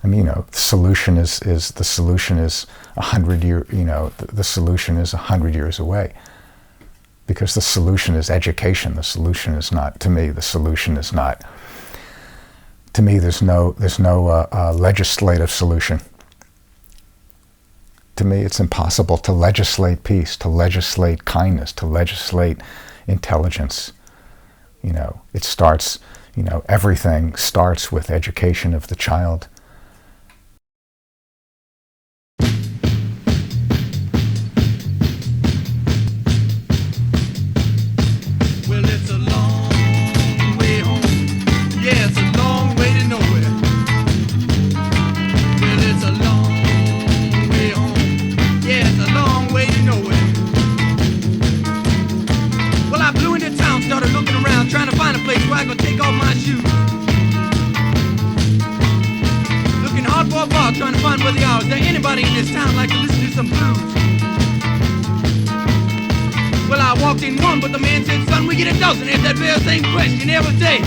I mean, the solution is 100 years. The solution is 100 years away, because the solution is education. The solution is not, to me. The solution is not. To me, there's no legislative solution. To me, it's impossible to legislate peace, to legislate kindness, to legislate intelligence. It starts. Everything starts with education of the child. Trying to find where they are. Is there anybody in this town like to listen to some blues? Well, I walked in one, but the man said, son, we get a dozen. Ask that very same question every day.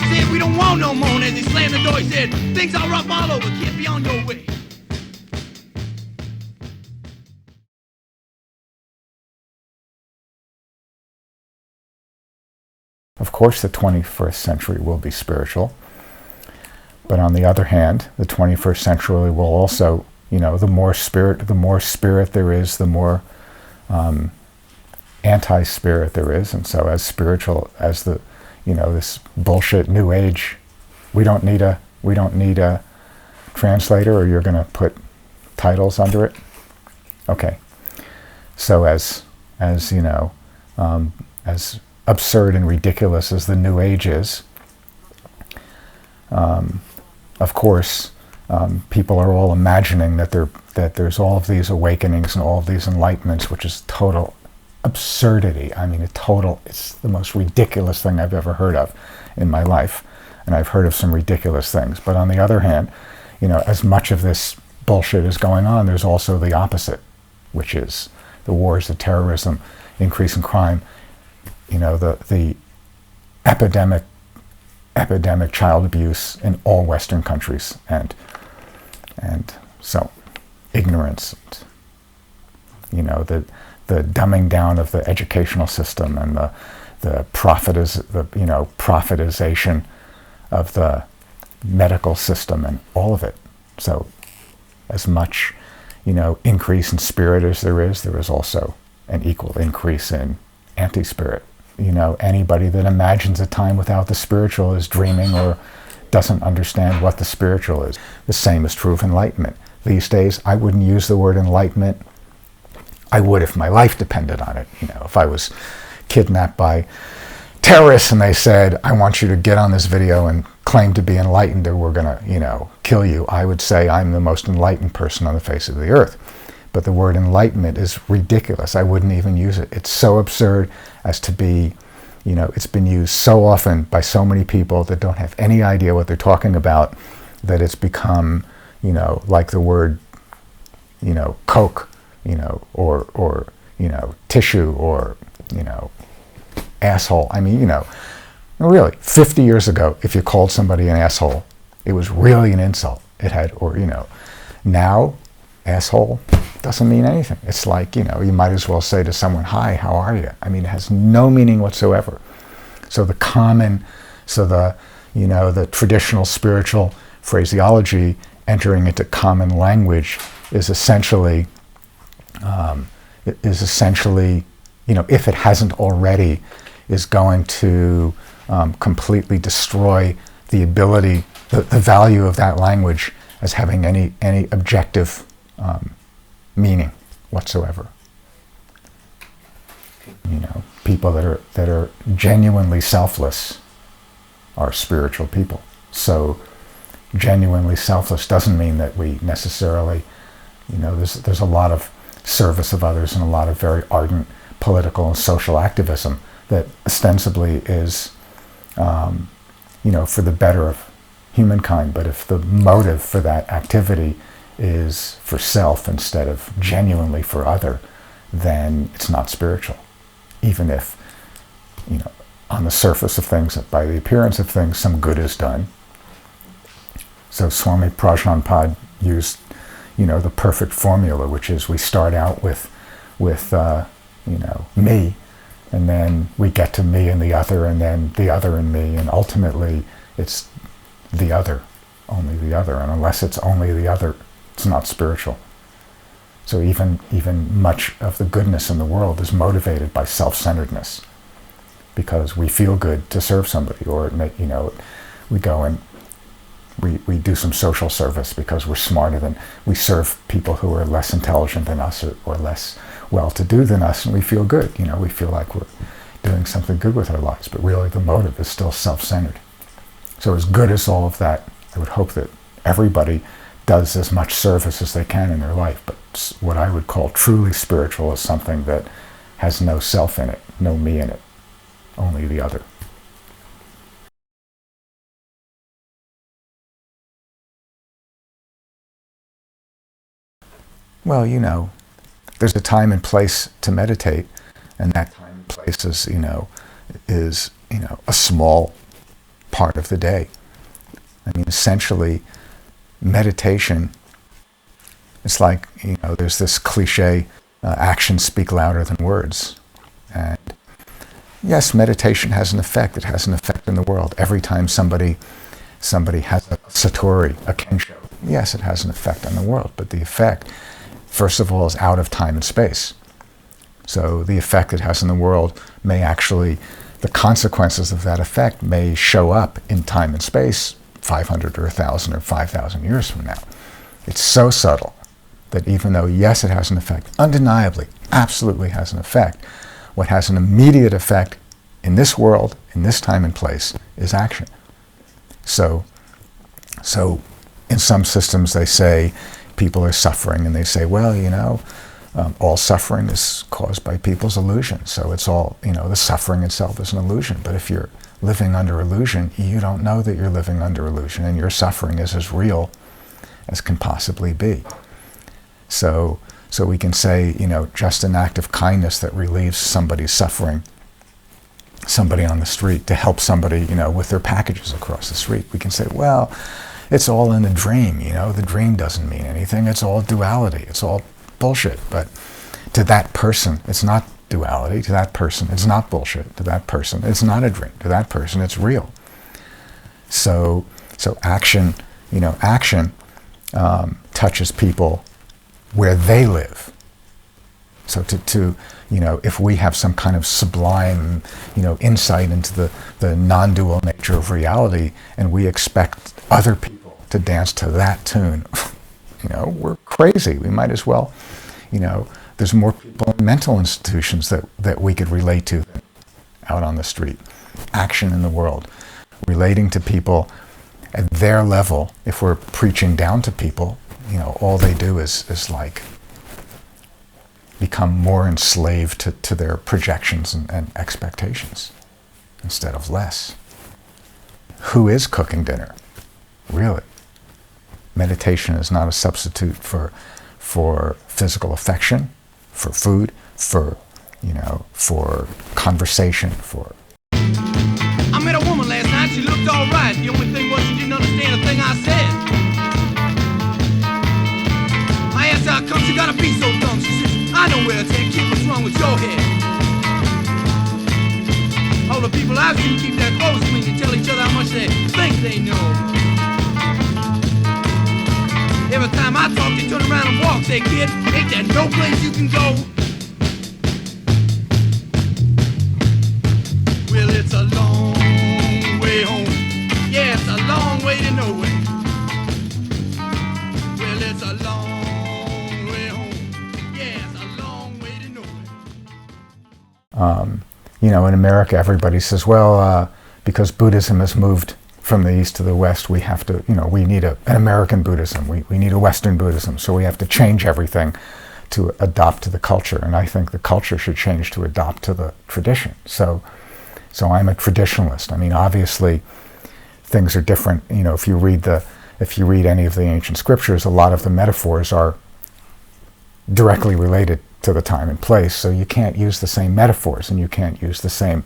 He said, we don't want no more. And as he slammed the door, he said, things are rough all over. Can't be on your way. Of course, the 21st century will be spiritual. But on the other hand, the 21st century will also, the more spirit there is, the more anti-spirit there is. And so as spiritual as this bullshit new age, we don't need a translator, or you're going to put titles under it. Okay. So as absurd and ridiculous as the new age is, of course, people are all imagining that there's all of these awakenings and all of these enlightenments, which is total absurdity. I mean, it's the most ridiculous thing I've ever heard of in my life. And I've heard of some ridiculous things. But on the other hand, as much of this bullshit is going on, there's also the opposite, which is the wars, the terrorism, increase in crime, the epidemic child abuse in all Western countries, and so ignorance, and, the dumbing down of the educational system, and the profitization of the medical system, and all of it. So as much increase in spirit as there is also an equal increase in anti-spirit. Anybody that imagines a time without the spiritual is dreaming or doesn't understand what the spiritual is. The same is true of enlightenment. These days, I wouldn't use the word enlightenment. I would if my life depended on it. If I was kidnapped by terrorists and they said, I want you to get on this video and claim to be enlightened or we're going to, kill you, I would say I'm the most enlightened person on the face of the earth. But the word enlightenment is ridiculous. I wouldn't even use it. It's so absurd as to be, it's been used so often by so many people that don't have any idea what they're talking about, that it's become, like the word, Coke, or tissue, or, asshole. I mean, really, 50 years ago, if you called somebody an asshole, it was really an insult. It had, or, now, asshole doesn't mean anything. It's like, you might as well say to someone, hi, how are you? I mean, it has no meaning whatsoever. So the traditional spiritual phraseology entering into common language is essentially, if it hasn't already, is going to completely destroy the ability, the value of that language as having any objective meaning whatsoever. People that are genuinely selfless are spiritual people. So genuinely selfless doesn't mean that we necessarily, there's a lot of service of others and a lot of very ardent political and social activism that ostensibly is, for the better of humankind. But if the motive for that activity is for self instead of genuinely for other, then it's not spiritual. Even if, on the surface of things, by the appearance of things, some good is done, So Swami Prajnanpad used, the perfect formula, which is we start out with me, and then we get to me and the other, and then the other and me, and ultimately it's the other, only the other. And unless it's only the other, it's not spiritual. So even much of the goodness in the world is motivated by self-centeredness, because we feel good to serve somebody, or we go and we do some social service because we're smarter than, we serve people who are less intelligent than us, or less well-to-do than us, and we feel good. We feel like we're doing something good with our lives, but really the motive is still self-centered. So as good as all of that, I would hope that everybody does as much service as they can in their life. But what I would call truly spiritual is something that has no self in it, no me in it, only the other. Well, there's a time and place to meditate, and that time and place is a small part of the day. I mean, essentially, meditation, it's like, there's this cliche, actions speak louder than words. And yes, meditation has an effect. It has an effect in the world. Every time somebody has a satori, a kensho, yes, it has an effect on the world. But the effect, first of all, is out of time and space. So the effect it has in the world may actually, the consequences of that effect may show up in time and space 500 or 1,000 or 5,000 years from now. It's so subtle that even though, yes, it has an effect, undeniably, absolutely has an effect, what has an immediate effect in this world, in this time and place, is action. So in some systems they say people are suffering, and they say, well, all suffering is caused by people's illusion. So it's all, the suffering itself is an illusion. But if you're living under illusion, you don't know that you're living under illusion, and your suffering is as real as can possibly be. So we can say, just an act of kindness that relieves somebody's suffering, somebody on the street, to help somebody, with their packages across the street. We can say, well, it's all in the dream, the dream doesn't mean anything. It's all duality. It's all bullshit. But to that person, it's not duality. To that person, it's not bullshit. To that person, it's not a dream. To that person, it's real. So action, action touches people where they live. So to if we have some kind of sublime, insight into the non-dual nature of reality, and we expect other people to dance to that tune, we're crazy. We might as well, there's more people in mental institutions that we could relate to than out on the street. Action in the world, relating to people at their level. If we're preaching down to people, all they do is like become more enslaved to their projections and expectations instead of less. Who is cooking dinner? Really? Meditation is not a substitute for physical affection, for food, for conversation, for... I met a woman last night, she looked all right. The only thing was she didn't understand a thing I said. I asked how come she gotta be so dumb. She says, I know where it's at, kid, what's wrong with your head? All the people I've seen keep their clothes clean and tell each other how much they think they know. Every time I talk, they turn around and walk. Say, kid, ain't there no place you can go? Well, it's a long way home. Yeah, it's a long way to nowhere. Well, it's a long way home. Yeah, it's a long way to nowhere. In America, everybody says, well, because Buddhism has moved from the East to the West, we have to, we need an American Buddhism. We need a Western Buddhism. So we have to change everything to adopt to the culture. And I think the culture should change to adopt to the tradition. So I'm a traditionalist. I mean, obviously, things are different. If you read any of the ancient scriptures, a lot of the metaphors are directly related to the time and place. So you can't use the same metaphors and you can't use the same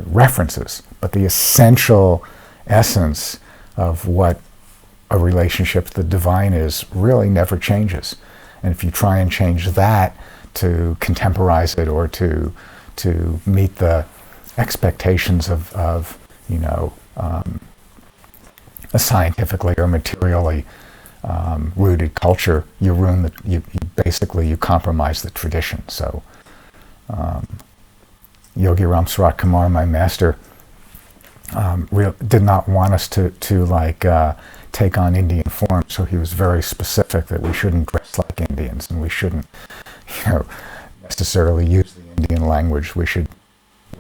references. But the essential essence of what a relationship the divine is really never changes. And if you try and change that to contemporize it or to meet the expectations of a scientifically or materially rooted culture, you ruin you compromise the tradition. So Yogi Ramsarat Kumar, my master, did not want us to take on Indian form, so he was very specific that we shouldn't dress like Indians and we shouldn't, necessarily use the Indian language. We're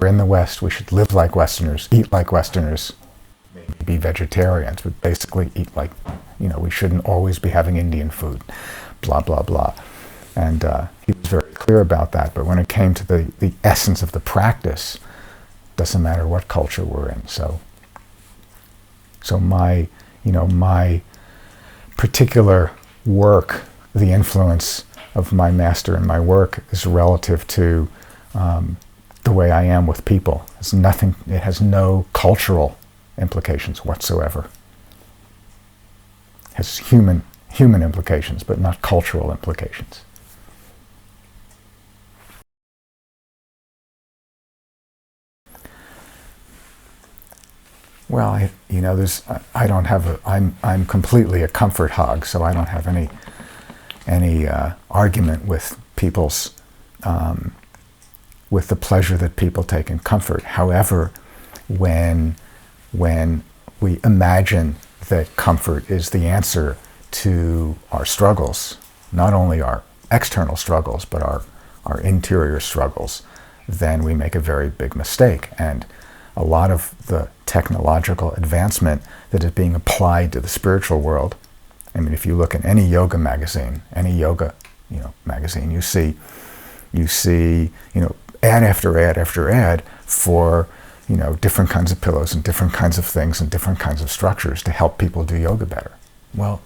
in the West, we should live like Westerners, eat like Westerners, maybe be vegetarians, but basically eat like, we shouldn't always be having Indian food, blah, blah, blah. And he was very clear about that, but when it came to the essence of the practice, doesn't matter what culture we're in. So my particular work, the influence of my master and my work is relative to the way I am with people. It has no cultural implications whatsoever. It has human implications, but not cultural implications. Well, I'm completely a comfort hog, so I don't have any argument with people's, with the pleasure that people take in comfort. However, when we imagine that comfort is the answer to our struggles, not only our external struggles, but our interior struggles, then we make a very big mistake. And a lot of the technological advancement that is being applied to the spiritual world, I mean, if you look at any yoga magazine, magazine, you see, ad after ad after ad for, different kinds of pillows and different kinds of things and different kinds of structures to help people do yoga better. Well,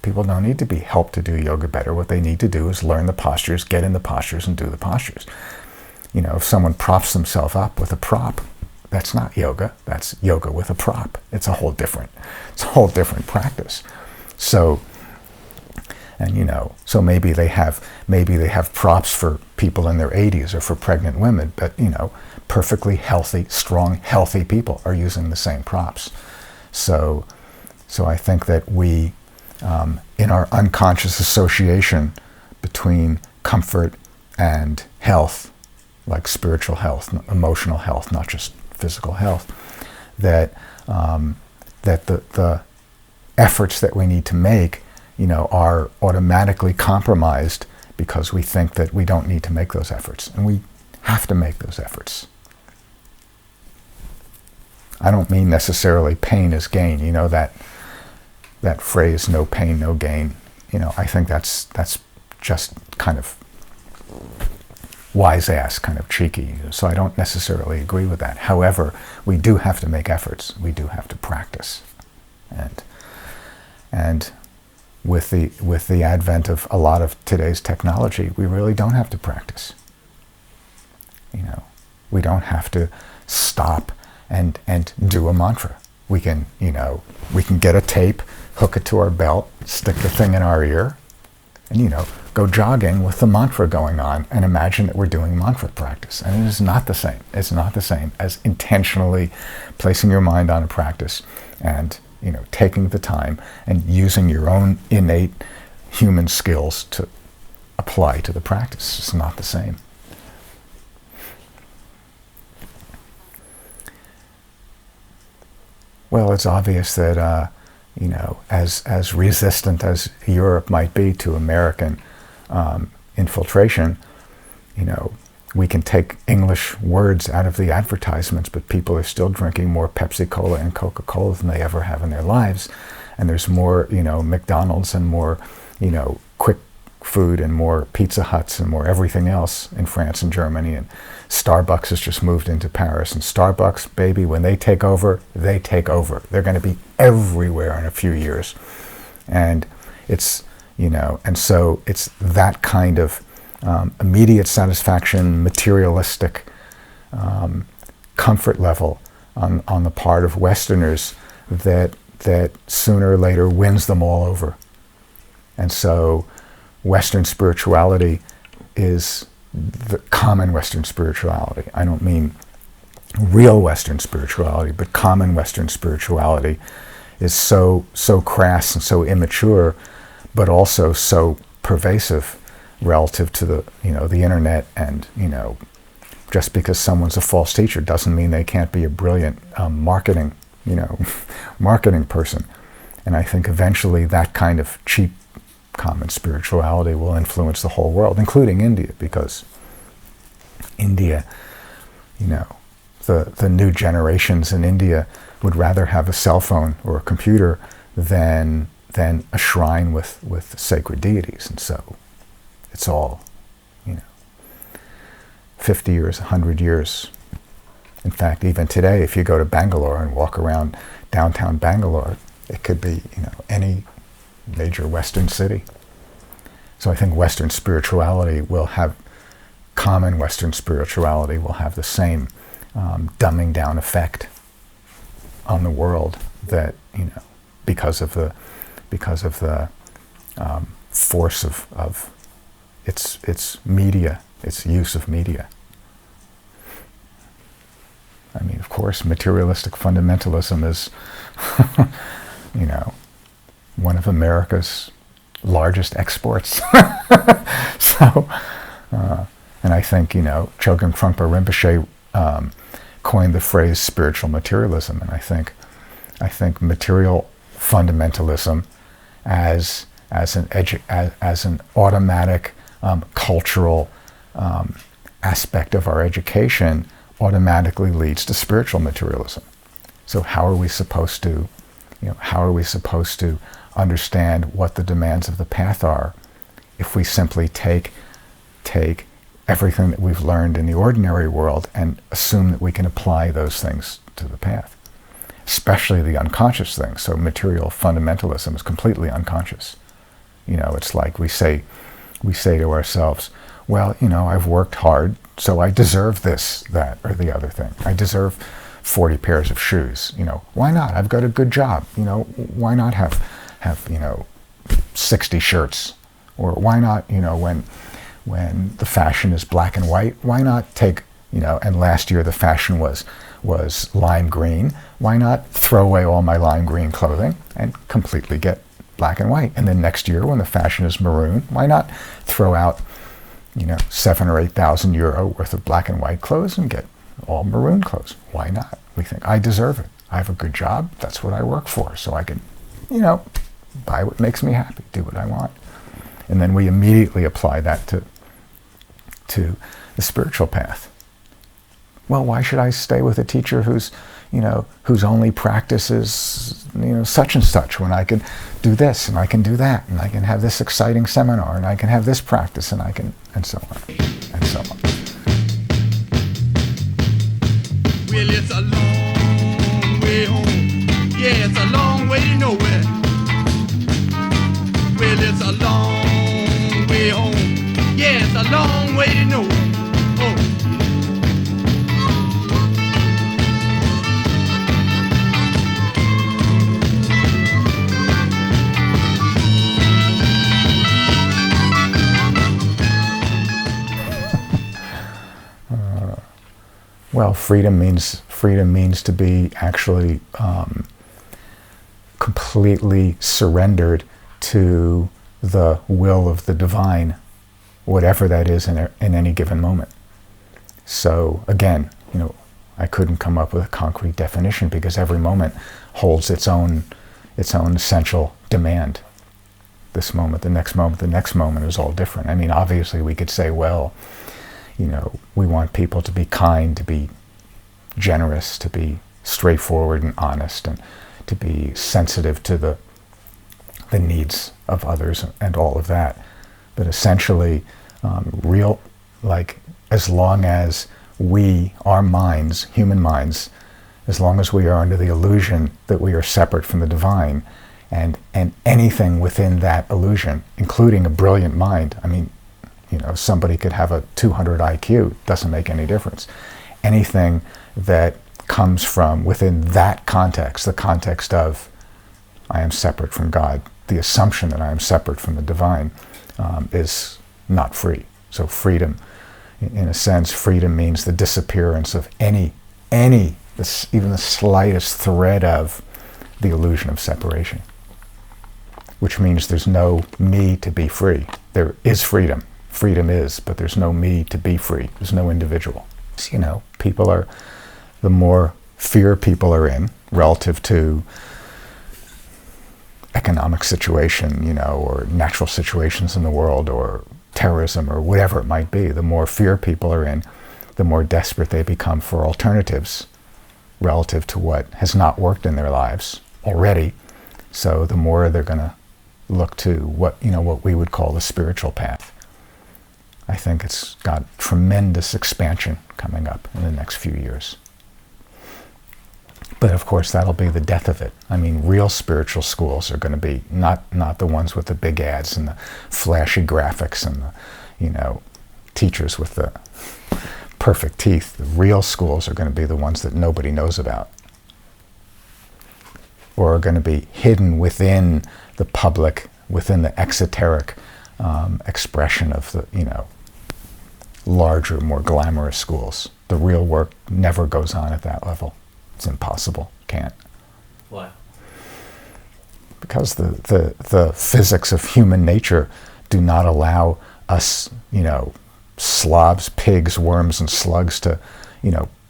people don't need to be helped to do yoga better. What they need to do is learn the postures, get in the postures, and do the postures. If someone props themselves up with a prop, that's not yoga. That's yoga with a prop. It's a whole different practice. So, so maybe they have props for people in their 80s or for pregnant women, but perfectly healthy, strong, healthy people are using the same props. So I think that we, in our unconscious association between comfort and health, like spiritual health, emotional health, not just physical health, that the efforts that we need to make, are automatically compromised because we think that we don't need to make those efforts, and we have to make those efforts. I don't mean necessarily pain is gain. That phrase, no pain, no gain. I think that's just kind of wise ass, kind of cheeky. So I don't necessarily agree with that. However, we do have to make efforts. We do have to practice. And with the advent of a lot of today's technology, we really don't have to practice. We don't have to stop and do a mantra. We can get a tape, hook it to our belt, stick the thing in our ear, and go jogging with the mantra going on and imagine that we're doing mantra practice. And it is not the same. It's not the same as intentionally placing your mind on a practice and taking the time and using your own innate human skills to apply to the practice. It's not the same. Well, it's obvious that as resistant as Europe might be to American infiltration, we can take English words out of the advertisements, but people are still drinking more Pepsi-Cola and Coca-Cola than they ever have in their lives. And there's more, McDonald's and more, quick food and more Pizza Huts and more everything else in France and Germany. And Starbucks has just moved into Paris. And Starbucks, baby, when they take over, they take over. They're going to be everywhere in a few years. And it's, and so it's that kind of immediate satisfaction, materialistic comfort level on the part of Westerners that that sooner or later wins them all over. And so Western spirituality is the common Western spirituality. I don't mean real Western spirituality, but common Western spirituality is so crass and so immature, but also so pervasive relative to the internet. And just because someone's a false teacher doesn't mean they can't be a brilliant marketing person. And I think eventually that kind of cheap common spirituality will influence the whole world, including India, because India, the new generations in India would rather have a cell phone or a computer than a shrine with sacred deities. And so it's all, 50 years, 100 years. In fact, even today, if you go to Bangalore and walk around downtown Bangalore, it could be, any major Western city. So I think Western spirituality will have, common Western spirituality will have the same dumbing down effect on the world that, because of the force of its media, its use of media. I mean, of course, materialistic fundamentalism is, one of America's largest exports. So, and I think, Chogyam Trungpa Rinpoche coined the phrase spiritual materialism, and I think material fundamentalism as an automatic cultural aspect of our education automatically leads to spiritual materialism. So how are we supposed to understand what the demands of the path are if we simply take everything that we've learned in the ordinary world and assume that we can apply those things to the path, especially the unconscious things? So material fundamentalism is completely unconscious. It's like we say to ourselves, well, I've worked hard, so I deserve this, that, or the other thing. I deserve 40 pairs of shoes. Why not? I've got a good job. Why not have 60 shirts? Or why not, when the fashion is black and white, why not take, and last year the fashion was lime green. Why not throw away all my lime green clothing and completely get black and white? And then next year when the fashion is maroon, why not throw out, 7,000 or 8,000 euro worth of black and white clothes and get all maroon clothes? Why not? We think, I deserve it. I have a good job. That's what I work for. So I can, buy what makes me happy, do what I want. And then we immediately apply that to the spiritual path. Well, why should I stay with a teacher whose only practice is, such and such, when I can do this and I can do that and I can have this exciting seminar and I can have this practice and I can, and so on, and so on. Well, it's a long way home. Yeah, it's a long way to nowhere. Well, it's a long way home. Yeah, it's a long way to nowhere. Well, freedom means to be actually completely surrendered to the will of the divine, whatever that is in any given moment. So again, I couldn't come up with a concrete definition because every moment holds its own essential demand. This moment, the next moment is all different. I mean, obviously we could say, well, we want people to be kind, to be generous, to be straightforward and honest, and to be sensitive to the needs of others and all of that. But essentially, as long as our minds, human minds, as long as we are under the illusion that we are separate from the divine, and anything within that illusion, including a brilliant mind, I mean, somebody could have a 200 IQ, doesn't make any difference. Anything that comes from within that context, the context of I am separate from God, the assumption that I am separate from the divine, is not free. So freedom, in a sense, freedom means the disappearance of even the slightest thread of the illusion of separation, which means there's no me to be free. There is freedom. Freedom is, but there's no me to be free. There's no individual. So, the more fear people are in relative to economic situation, or natural situations in the world, or terrorism, or whatever it might be, the more fear people are in, the more desperate they become for alternatives relative to what has not worked in their lives already. So the more they're going to look to what we would call the spiritual path. I think it's got tremendous expansion coming up in the next few years. But of course, that'll be the death of it. I mean, real spiritual schools are going to be not the ones with the big ads and the flashy graphics and the, teachers with the perfect teeth. The real schools are going to be the ones that nobody knows about, or are going to be hidden within the public, within the exoteric expression of the, larger, more glamorous schools. The real work never goes on at that level. It's impossible. Can't. Why? Because the physics of human nature do not allow us, slobs, pigs, worms, and slugs to,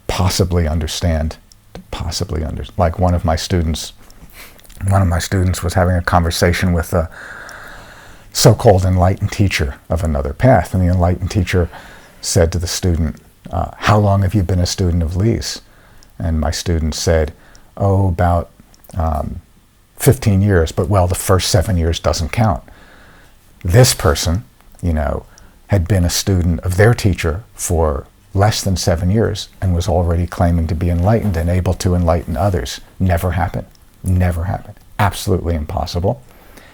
possibly understand. Like one of my students was having a conversation with a so-called enlightened teacher of another path, and the enlightened teacher said to the student, "How long have you been a student of Lee's?" And my student said, about 15 years, but the first 7 years doesn't count. This person, had been a student of their teacher for less than 7 years and was already claiming to be enlightened and able to enlighten others. Never happened. Never happened. Absolutely impossible.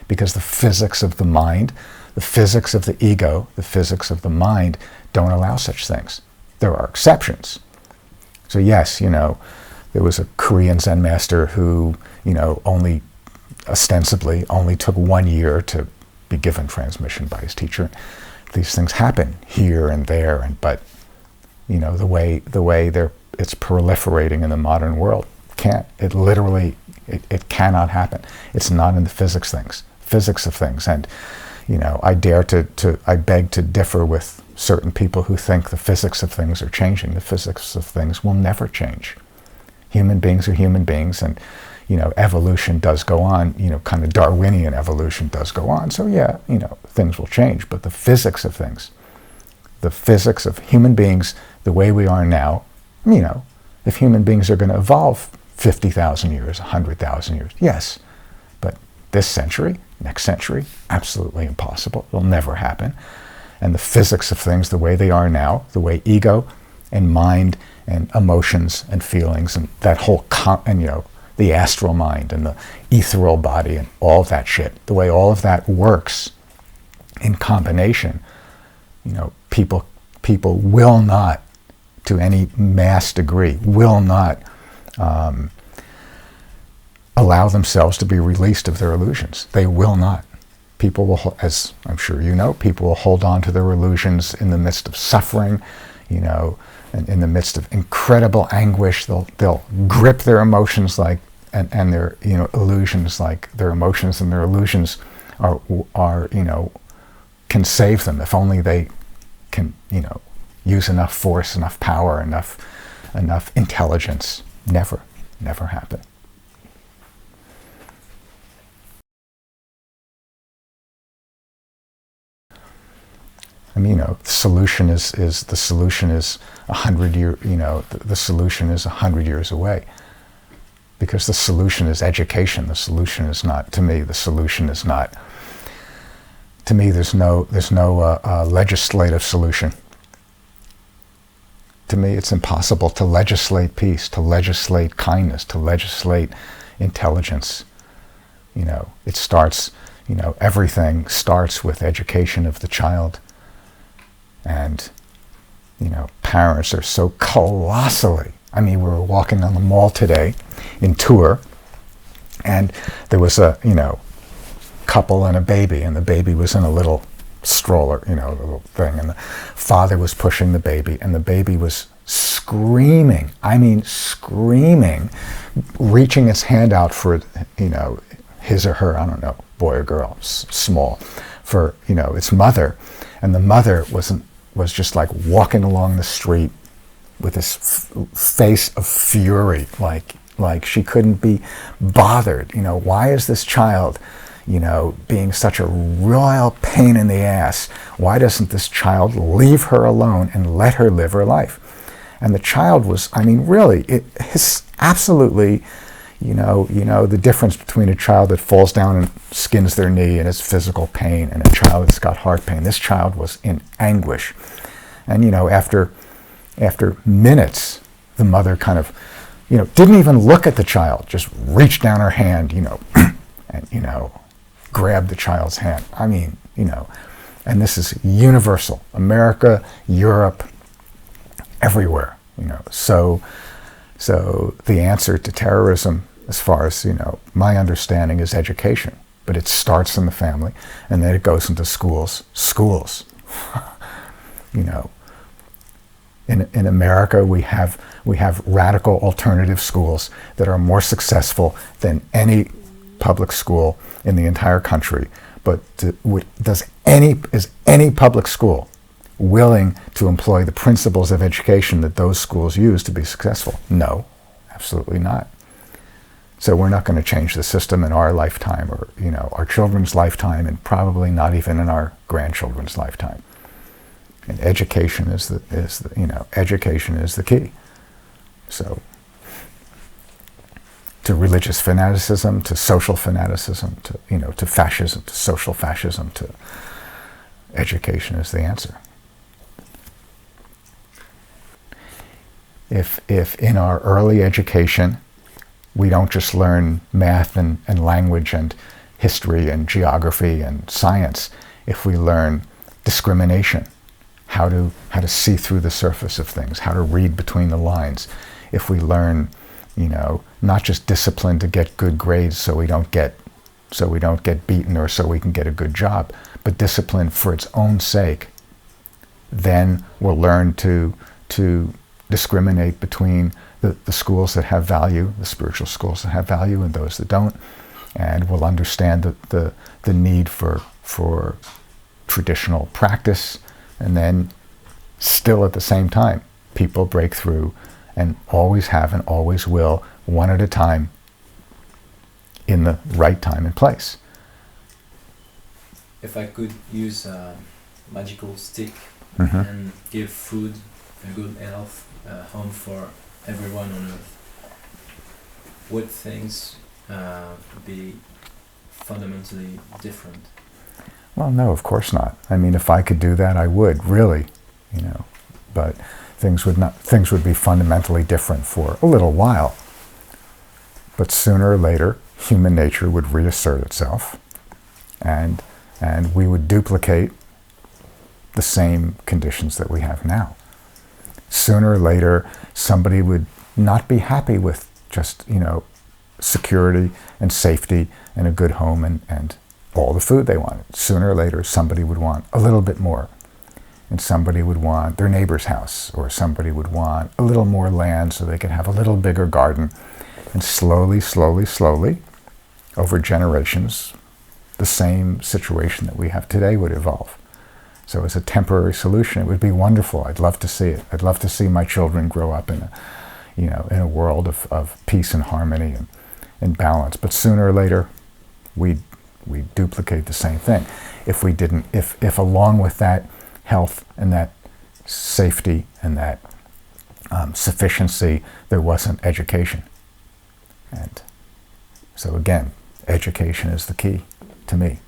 Because the physics of the mind, the physics of the ego, the physics of the mind don't allow such things. There are exceptions. So yes, there was a Korean Zen master who, ostensibly only took 1 year to be given transmission by his teacher. These things happen here and there, but the way it's proliferating in the modern world can't. It literally, it cannot happen. It's not in the physics of things, and I beg to differ with certain people who think the physics of things are changing. The physics of things will never change. Human beings are human beings, and evolution does go on, kind of Darwinian evolution does go on. So yeah, things will change, but the physics of things, the physics of human beings, the way we are now, if human beings are going to evolve 50,000 years, 100,000 years, yes, but this century, next century, absolutely impossible. It'll never happen. And the physics of things, the way they are now, the way ego and mind and emotions and feelings and that whole, the astral mind and the ethereal body and all of that shit, the way all of that works in combination, people will not, to any mass degree, will not allow themselves to be released of their illusions. They will not. People will, as I'm sure people will hold on to their illusions in the midst of suffering, and in the midst of incredible anguish. They'll grip their emotions and their illusions like their emotions and their illusions are can save them if only they can use enough force, enough power, enough intelligence. Never happen. I mean, the solution is 100 years. The solution is 100 years away, because the solution is education. The solution is not, to me. The solution is not. To me, there's no legislative solution. To me, it's impossible to legislate peace, to legislate kindness, to legislate intelligence. It starts. Everything starts with education of the child. And, parents are so colossally, we were walking on the mall today in Tours, And there was a, couple and a baby, and the baby was in a little stroller, a little thing, and the father was pushing the baby, and the baby was screaming, screaming, reaching its hand out for, his or her, I don't know, boy or girl, small, for, its mother. And the mother was just like walking along the street with this face of fury, like she couldn't be bothered. Why is this child, being such a royal pain in the ass? Why doesn't this child leave her alone and let her live her life? And the child was, really, it's absolutely, the difference between a child that falls down and skins their knee and has physical pain and a child that's got heart pain. This child was in anguish. And, after minutes, the mother kind of, didn't even look at the child, just reached down her hand, and, grabbed the child's hand. And this is universal. America, Europe, everywhere, So the answer to terrorism, as far as, my understanding, is education. But it starts in the family, and then it goes into schools. Schools. In America, we have radical alternative schools that are more successful than any public school in the entire country. But is any public school willing to employ the principles of education that those schools use to be successful? No, absolutely not. So we're not going to change the system in our lifetime, or our children's lifetime, and probably not even in our grandchildren's lifetime. And education is education is the key. So, to religious fanaticism, to social fanaticism, to fascism, to social fascism, to education is the answer. If in our early education we don't just learn math and language and history and geography and science, if we learn discrimination, how to see through the surface of things, how to read between the lines, if we learn, not just discipline to get good grades so we don't get beaten or so we can get a good job, but discipline for its own sake, then we'll learn to discriminate between the schools that have value, the spiritual schools that have value, and those that don't, and we'll understand the need for traditional practice. And then, still at the same time, people break through, and always have and always will, one at a time, in the right time and place. If I could use a magical stick and give food, a good health, home for everyone on earth, would things be fundamentally different? Well, no, of course not. If I could do that, I would, really, but things would be fundamentally different for a little while. But sooner or later, human nature would reassert itself, and we would duplicate the same conditions that we have now. Sooner or later, somebody would not be happy with just, security and safety and a good home and all the food they wanted. Sooner or later, somebody would want a little bit more. And somebody would want their neighbor's house, or somebody would want a little more land so they could have a little bigger garden. And slowly, slowly, slowly, over generations, the same situation that we have today would evolve. So as a temporary solution, it would be wonderful. I'd love to see it. I'd love to see my children grow up in a world of peace and harmony and balance. But sooner or later, we duplicate the same thing. If along with that health and that safety and that sufficiency, there wasn't education. And so again, education is the key to me.